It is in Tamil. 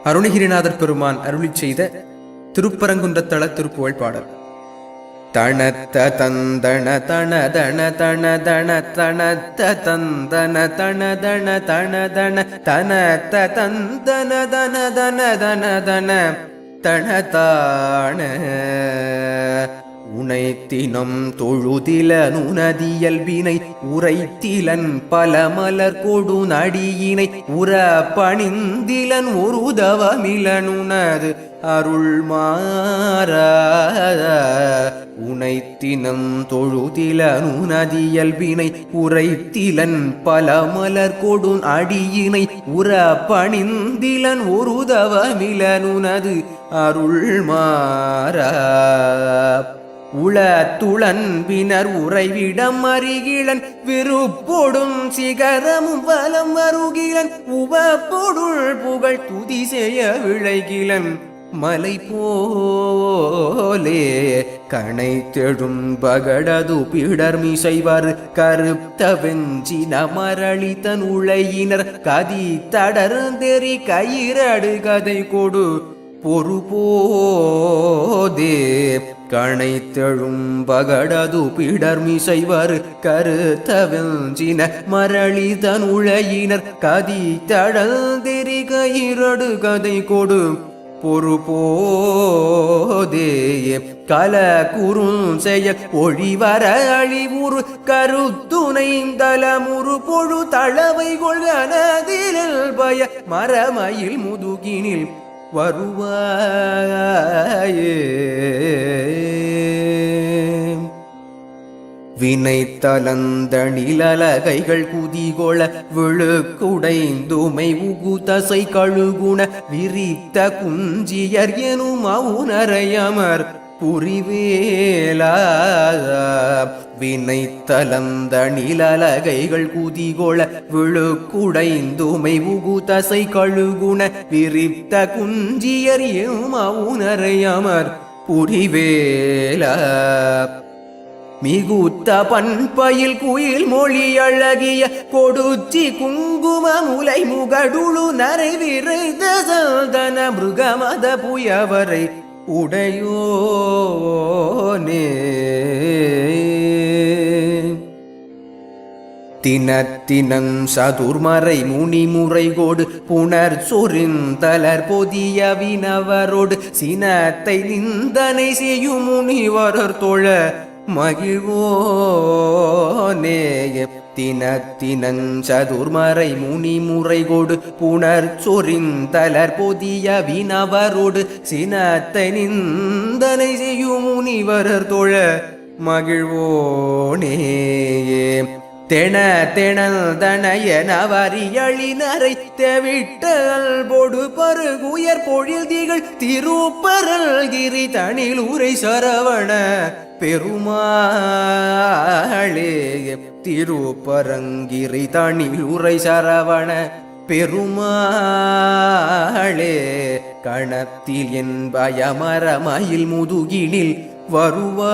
அருணகிரிநாதர் பெருமான் அருளிச் செய்த திருப்பரங்குன்றத்தல திருப்புகழ் பாடல். தனத்த தந்தன தனதன தனதன தனத்த தந்தன தனதன தனதன தனத்த தந்தன தனதன தனதன தனதான உனைத்தினம் தொழுதில நுனதியல்பினை உரைத்திலன் பல மலர் கொடு நடியினை உற பணிந்திலன் ஒரு தவமிலனுனது அருள் மாறா உனைத்தினம் தொழுதில நுனதியல்பினை உரைத்திலன் பல மலர் கொடு அடியினை உற பணிந்திலன் ஒரு தவமிலனுனது அருள் மாறா உளத்துளன்பினர் உறைவிடம் அருகிலன் விருப்பொடும் சிகரமும் வலம் வருகிலன் உவப்பொருள் புகழ் துதி செய்ய விளைகிலன் மலை போலே கணைத்தெழும் பகடது பிடர்மிசைவர் கருப்த வெஞ்சின மரளி தன் உளையினர் கதி தடர்ந்தெறி கயிரடு கதை கொடு பொறுபோதே கணைத்தெழும் பகடது பிடர்மிசைவர் கருத்த வெஞ்சின மரளி தன் உளையினர் கதி தடர்ந்தெறி கயிரடு கதை கொடு பொறுபோதே கல குறுஞ்செய ஒழிவர அழிவுறு கருத்துணை தலமுறு பொழு தளவை கொள்கனதில் பய மரமயில் முதுகினில் வருவாயே வினைத்தலந்தணிலகைகள் குதிகொள விழுக்குடைந்துமை உகுதசை கழுகுண விரித்த குஞ்சியர் எனும் அவுணரையமர் புரிவேலா வினைத்தலந்தணிலகைகள் குதிகொள விழுக்குடைந்துமை உகுதசை கழுகுண விரித்த குஞ்சியர் எனும் அவுணரையமர் புரிவேலா மிகுத்த பண்பயில் குயில் மொழி அழகிய கொடுச்சி குங்கும முலை முகடுழு நரை விரைத சந்தன மிருகமத புயவரை உடையோனே தினத்தினன் சதுர்மறை முனிமுறை கோடு புனர் சொரிந்தலர் பொதிய வினவரோடு சினத்தை நிந்தனை செய்யும் முனிவரர் தொழ மகிழ்வோனே தினத்தினன் சதுர்மறை முனிமுறை கொடு புனர் சொரிந்தலர் பொதிய வினவரோடு சினத்தை நிந்தனை செய்யும் முனிவரர் தொழ மகிழ்வோனே தென தெணல் தனைய நவரியளினரை தெவிட்டல் பொடு பருகுயர் பொழில் திகழ் திருப்பரல் கிரி தனில் உரை சரவண பெருமாளே திருப்பரங்கிரி தனில் உரை சரவண பெருமாளே கணத்தில் என் பயமரமயில் முதுகினில் வருவாயே